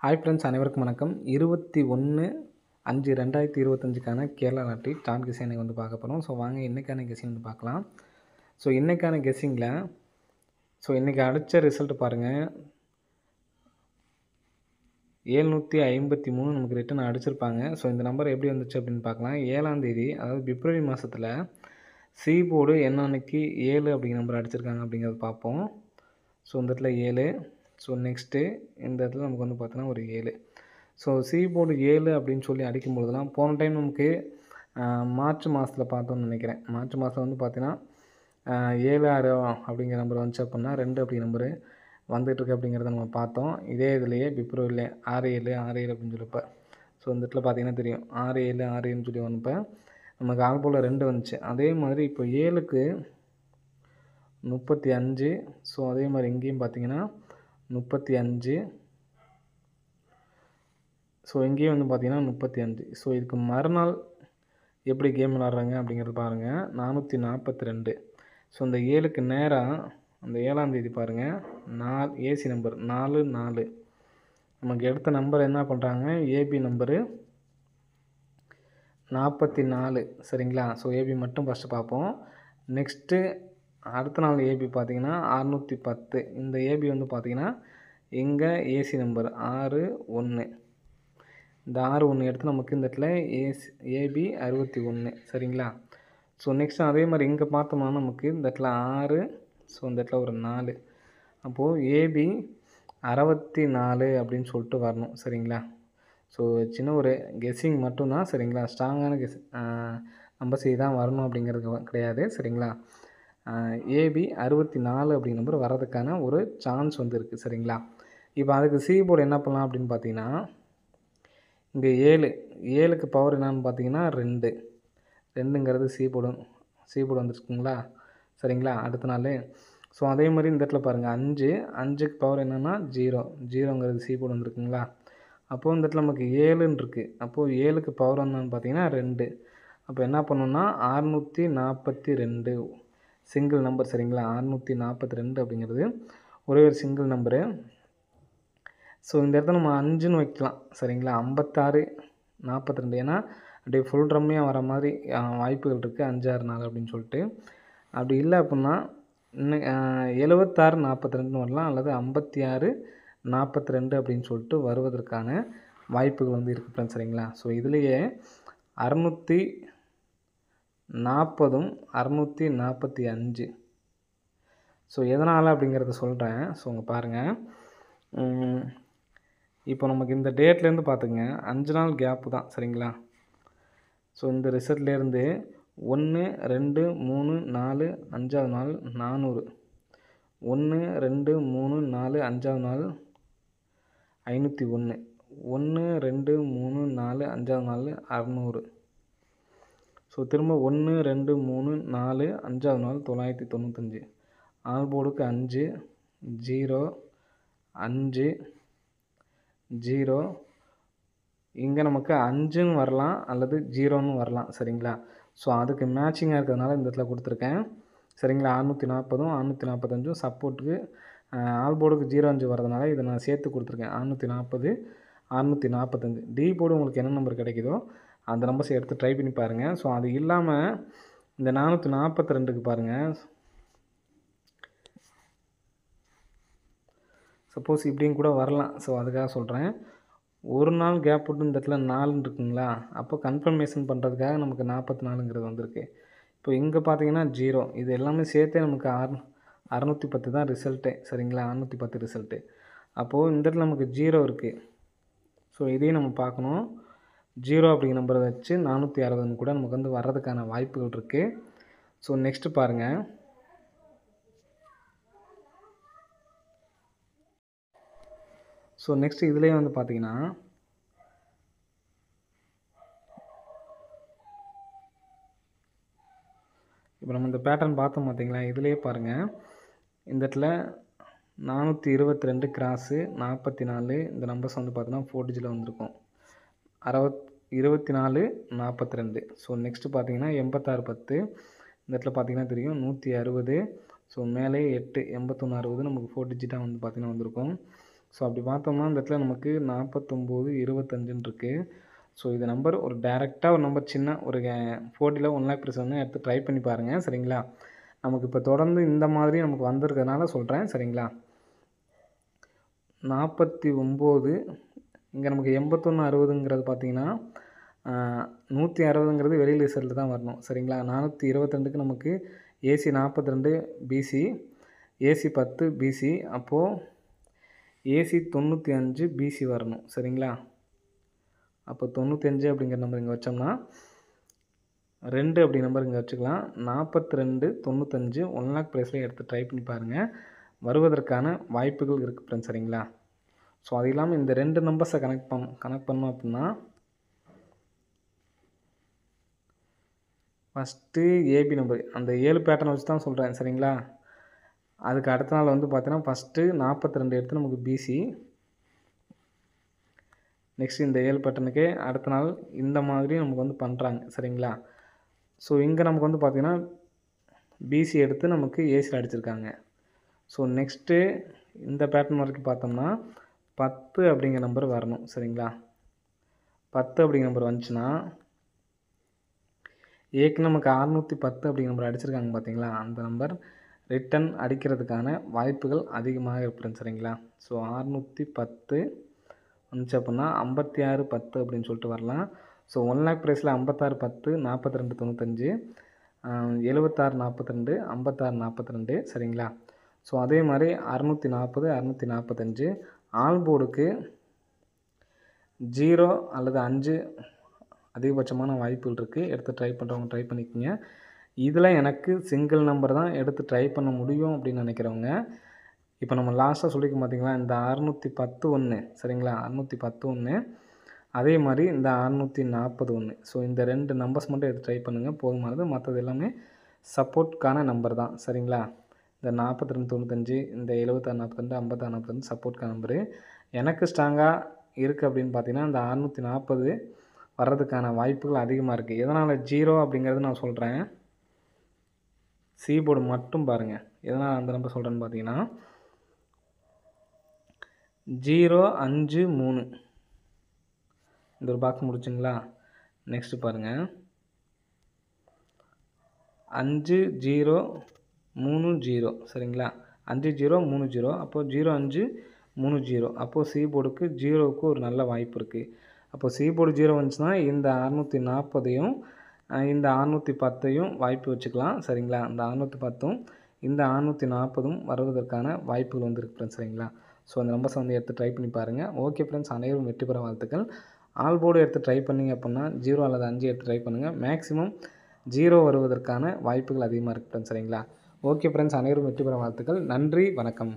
Hi friends, அனைவருக்கும் வணக்கம். 21/5/2025க்கான Kerala lottery dot guessing வந்து பார்க்க போகிறோம். ஸோ வாங்க இன்றைக்கான கெஸ்ஸிங் வந்து பார்க்கலாம். ஸோ இன்றைக்கான கெஸ்ஸிங்கில் இன்றைக்கி அடித்த ரிசல்ட் பாருங்கள். 753 நமக்கு ரிட்டன் அடிச்சிருப்பாங்க. ஸோ இந்த நம்பர் எப்படி வந்துச்சு அப்படின்னு பார்க்கலாம். 7ஆம் தேதி, அதாவது பிப்ரவரி மாதத்தில் சி போர்டு என்ன அன்னைக்கு 7 அப்படிங்கிற நம்பர் அடிச்சிருக்காங்க அப்படிங்கிறத பார்ப்போம். ஸோ இந்த இடத்துல 7. ஸோ நெக்ஸ்ட்டு இந்த இடத்துல நமக்கு வந்து பார்த்தோன்னா ஒரு 7. ஸோ சி போர்டு 7 அப்படின்னு சொல்லி அடிக்கும்பொழுதுலாம் போன டைம் நமக்கு மார்ச் மாதத்தில் பார்த்தோம்னு நினைக்கிறேன். மார்ச் மாதம் வந்து பார்த்தீங்கன்னா 7 அப்படிங்கிற நம்பர் வந்துச்சு அப்படின்னா 2 அப்படிங்கிற நம்பரு வந்துட்டுருக்கு அப்படிங்கிறத நம்ம பார்த்தோம். இதே இதுலேயே பிப்ரவரியில் 6-7 6-7 அப்படின்னு சொல்லிப்போ ஸோ இந்த இடத்துல பார்த்தீங்கன்னா தெரியும் 6-7 6-7ன்னு சொல்லி வந்தப்போ நமக்கு ஆல் போல் 2 வந்துச்சு. அதே மாதிரி இப்போ 7க்கு 35. ஸோ அதே மாதிரி இங்கேயும் பார்த்தீங்கன்னா 35. ஸோ இங்கேயும் வந்து பார்த்தீங்கன்னா 35. ஸோ இதுக்கு மறுநாள் எப்படி கேம் விளாட்றாங்க அப்படிங்கிறது பாருங்கள். 442. ஸோ இந்த 7க்கு நேராக அந்த 7ஆம் தேதி பாருங்கள், 4 ஏசி நம்பர் 4 நமக்கு எடுத்த நம்பர் என்ன பண்ணுறாங்க, ஏபி நம்பரு 44. சரிங்களா? ஸோ ஏபி மட்டும் ஃபஸ்ட்டு பார்ப்போம். நெக்ஸ்ட்டு அடுத்த நாள் ஏபி பார்த்தீங்கன்னா 610. இந்த ஏபி வந்து பார்த்தீங்கன்னா இங்கே ஏசி நம்பர் 61. இந்த 61 எடுத்து நமக்கு இந்த இடத்துல ஏபி 61. சரிங்களா? ஸோ நெக்ஸ்ட்டு அதே மாதிரி இங்கே பார்த்தோம்னா நமக்கு இந்த இடத்துல 6. ஸோ இந்த இடத்துல ஒரு 4. அப்போது ஏபி 64 அப்படின்னு சொல்லிட்டு வரணும். சரிங்களா? ஸோ சின்ன ஒரு கெஸ்ஸிங் மட்டும்தான். சரிங்களா? ஸ்ட்ராங்கான நம்பர்ஸ் தான் வரணும் அப்படிங்கிறது கிடையாது. சரிங்களா? ஏபி 64 அப்படிங்கிற நம்பர் வர்றதுக்கான ஒரு சான்ஸ் வந்து இருக்குது. சரிங்களா? இப்போ அதுக்கு சி போர்டு என்ன பண்ணலாம் அப்படின்னு பார்த்தீங்கன்னா, இங்கே 7க்கு பவர் என்னான்னு பார்த்தீங்கன்னா 2ங்கிறது சி போர்டு வந்துருக்குங்களா? சரிங்களா? அடுத்த நாள் ஸோ அதே மாதிரி இந்த இடத்துல பாருங்கள் 5க்கு பவர் என்னென்னா 0ங்கிறது சி போர்டு வந்துருக்குங்களா? அப்போது இந்த இடத்துல நமக்கு 7ன்னு இருக்குது. அப்போது 7க்கு பவர் என்னன்னு பார்த்தீங்கன்னா 2. அப்போ என்ன பண்ணணும்னா 642 சிங்கிள் நம்பர். சரிங்களா? 642 அப்படிங்கிறது ஒரே ஒரு சிங்கிள் நம்பரு. ஸோ இந்த இடத்துல நம்ம 5ன்னு வைக்கலாம். சரிங்களா? 56 42. ஏன்னா அப்படியே ஃபுல் ட்ரம்மையாக வர மாதிரி வாய்ப்புகள் இருக்குது. 5 6 4 அப்படின்னு சொல்லிட்டு. அப்படி இல்லை அப்படின்னா இன்னும் 76 42ன்னு வரலாம், அல்லது 56 42 அப்படின்னு சொல்லிட்டு வருவதற்கான வாய்ப்புகள் வந்து இருக்குது ஃப்ரெண்ட்ஸ். சரிங்களா? ஸோ இதுலேயே 640 645. ஸோ எதனால் அப்படிங்கிறத சொல்கிறேன். ஸோ இங்கே பாருங்கள். இப்போ நமக்கு இந்த டேட்லேருந்து பார்த்துங்க 5 நாள் கேப்பு தான். சரிங்களா? ஸோ இந்த ரிசல்ட்லேருந்து 1 2 3 4 5வது நாள் 400. 1 2 3 4 5வது நாள் 501. 1 2 3 4 5வது நாள் 600. ஸோ திரும்ப 1 2 3 4 5வது நாள் 995. ஆல் போர்டுக்கு 5 0 5 0. இங்கே நமக்கு 5ன்னு வரலாம், அல்லது 0ன்னு வரலாம். சரிங்களா? ஸோ அதுக்கு மேட்சிங்காக இருக்கிறதுனால இந்த இடத்துல கொடுத்துருக்கேன். சரிங்களா? 640 645 சப்போர்ட்டுக்கு ஆல் போர்டுக்கு 05 வரதுனால இதை நான் சேர்த்து கொடுத்துருக்கேன். 640 645. டி போர்டு உங்களுக்கு என்ன நம்பர் கிடைக்குதோ அந்த நம்பர்ஸை எடுத்து ட்ரை பண்ணி பாருங்கள். ஸோ அது இல்லாமல் இந்த 442க்கு பாருங்கள். சப்போஸ் இப்படியும் கூட வரலாம். ஸோ அதுக்காக சொல்கிறேன். ஒரு நாள் கேப் விட்டு இந்த இடத்துல 4ன்னு இருக்குங்களா? அப்போ கன்ஃபர்மேஷன் பண்ணுறதுக்காக நமக்கு 44ங்கிறது வந்திருக்கு. இப்போ இங்கே பார்த்தீங்கன்னா 0. இது எல்லாமே சேர்த்தே நமக்கு 610 தான் ரிசல்ட்டே. சரிங்களா? 610 ரிசல்ட்டு. அப்போது இந்த இடத்துல நமக்கு 0 இருக்குது. ஸோ இதையும் நம்ம பார்க்கணும். 0 அப்படிங்கிற நம்பரை வச்சு 460ன்னு கூட நமக்கு வந்து வர்றதுக்கான வாய்ப்புகள் இருக்குது. ஸோ நெக்ஸ்ட்டு பாருங்கள். ஸோ நெக்ஸ்ட்டு இதுலேயே வந்து பார்த்தீங்கன்னா இப்போ நம்ம இந்த பேட்டர்ன் பார்த்தோம் பார்த்தீங்களா? இதுலேயே பாருங்கள். இந்த இடத்துல 422 கிராஸு 44. இந்த நம்பர்ஸ் வந்து பார்த்தீங்கன்னா 4 டிஜிட்டில் வந்திருக்கும். 24 42. ஸோ நெக்ஸ்ட்டு பார்த்தீங்கன்னா 86 10. இந்த இடத்துல பார்த்தீங்கன்னா தெரியும் 160. ஸோ மேலே 8 81 60 நமக்கு 4 டிஜிட்டாக வந்து பார்த்தீங்கன்னா வந்திருக்கும். ஸோ அப்படி பார்த்தோம்னா இந்த இடத்துல நமக்கு 49 25ன்னு இருக்குது. ஸோ இது நம்பர் ஒரு டைரெக்டாக ஒரு நம்பர் சின்ன ஒரு 40ல் 1 லேக் ப்ரைஸ் வந்து எடுத்து ட்ரை பண்ணி பாருங்கள் சரிங்களா. நமக்கு இப்போ தொடர்ந்து இந்த மாதிரி நமக்கு வந்திருக்கிறதுனால சொல்கிறேன் சரிங்களா. 49 இங்கே நமக்கு 81 60ங்கிறது பார்த்தீங்கன்னா 160ங்கிறது வெளியில் ரிசல்ட்டு தான் வரணும் சரிங்களா. 422க்கு நமக்கு ஏசி 42 பிசி, ஏசி 10 பிசி, அப்போது ஏசி 95 பிசி வரணும் சரிங்களா. அப்போ 95 அப்படிங்கிற நம்பர் இங்கே வச்சோம்னா 2 அப்படி நம்பர் இங்கே வச்சுக்கலாம். 42 95 1 லேக் ப்ரைஸில் எடுத்து ட்ரை பண்ணி பாருங்கள், வருவதற்கான வாய்ப்புகள் இருக்குது ஃப்ரெண்ட்ஸ் சரிங்களா. ஸோ அது இல்லாமல் இந்த 2 நம்பர்ஸை கனெக்ட் பண்ணோம் அப்படின்னா ஃபஸ்ட்டு ஏபி நம்பர் அந்த 7 பேட்டர்னை வச்சு தான் சொல்கிறேன் சரிங்களா. அதுக்கு அடுத்த நாள் வந்து பார்த்தீங்கன்னா ஃபஸ்ட்டு 42 எடுத்து நமக்கு பிசி, நெக்ஸ்ட் இந்த 7 பேட்டர்னுக்கே அடுத்த நாள் இந்த மாதிரி நமக்கு வந்து பண்ணுறாங்க சரிங்களா. ஸோ இங்கே நமக்கு வந்து பார்த்திங்கன்னா பிசி எடுத்து நமக்கு ஏசியில் அடிச்சிருக்காங்க. ஸோ நெக்ஸ்ட்டு இந்த பேட்டர்ன் வரைக்கும் பார்த்தோம்னா 10 அப்படிங்கிற நம்பர் வரணும் சரிங்களா. 10 அப்படிங்கிற நம்பர் வந்துச்சுன்னா ஏக்கு நமக்கு 610 அப்படிங்கிற நம்பர் அடிச்சிருக்காங்க பார்த்தீங்களா, அந்த நம்பர் ரிட்டன் அடிக்கிறதுக்கான வாய்ப்புகள் அதிகமாக இருக்குது சரிங்களா. ஸோ 610 வந்துச்சு அப்படின்னா 56 10 அப்படின்னு சொல்லிட்டு வரலாம். ஸோ 1 லேக் ப்ரைஸில் 56 10 42 95 76 42 56 42 சரிங்களா. ஸோ அதே மாதிரி 640 645 ஆல் போர்டுக்கு 0 அல்லது 5 அதிகபட்சமான வாய்ப்புகள் இருக்குது. எடுத்து ட்ரை பண்ணுறவங்க ட்ரை பண்ணிக்கோங்க. இதில் எனக்கு சிங்கிள் நம்பர் தான் எடுத்து ட்ரை பண்ண முடியும் அப்படின்னு நினைக்கிறவங்க, இப்போ நம்ம லாஸ்ட்டாக சொல்லிக்க பார்த்தீங்களா இந்த 610 1 சரிங்களா, 610 1 அதே மாதிரி இந்த 640 1. ஸோ இந்த 2 நம்பர்ஸ் மட்டும் எடுத்து ட்ரை பண்ணுங்கள், போதுமானது. மற்றது எல்லாமே சப்போர்ட்கான நம்பர் தான் சரிங்களா. இந்த 42 95 இந்த 76 42 56 42 சப்போர்ட்கான நம்பரு. எனக்கு ஸ்ட்ராங்காக இருக்குது அப்படின்னு பார்த்தீங்கன்னா இந்த 640 வர்றதுக்கான வாய்ப்புகள் அதிகமாக இருக்குது. எதனால் 0 அப்படிங்கிறது நான் சொல்கிறேன், சி போர்டு மட்டும் பாருங்கள். எதனால் அந்த நம்பர் சொல்கிறேன்னு பார்த்தீங்கன்னா 0 5 3 இந்த ஒரு பாக்ஸ் முடிச்சுங்களா. நெக்ஸ்ட்டு பாருங்கள் 5 0 3 0 சரிங்களா. 5 0 3 0 அப்போது 0 5 3 0 அப்போது சி போர்டுக்கு 0க்கு ஒரு நல்ல வாய்ப்பு இருக்குது. அப்போது சி போர்டு 0 வந்துச்சுன்னா இந்த 640யும் இந்த 610யும் வாய்ப்பு வச்சுக்கலாம் சரிங்களா. இந்த 610ம் இந்த 640ம் வருவதற்கான வாய்ப்புகள் வந்து இருக்குது ஃப்ரெண்ட்ஸ் சரிங்களா. ஸோ அந்த நம்பர்ஸை வந்து எடுத்து ட்ரை பண்ணி பாருங்கள். ஓகே ஃப்ரெண்ட்ஸ், அனைவரும் வெற்றி பெற வாழ்த்துக்கள். ஆல் போர்டு எடுத்து ட்ரை பண்ணிங்க அப்படின்னா 0 அல்லது 5 எடுத்து ட்ரை பண்ணுங்கள். மேக்ஸிமம் 0 வருவதற்கான வாய்ப்புகள் அதிகமாக இருக்குது ஃப்ரெண்ட்ஸ் சரிங்களா. ஓகே ஃப்ரெண்ட்ஸ், அனைவரும் வெற்றி பெற வாழ்த்துக்கள். நன்றி, வணக்கம்.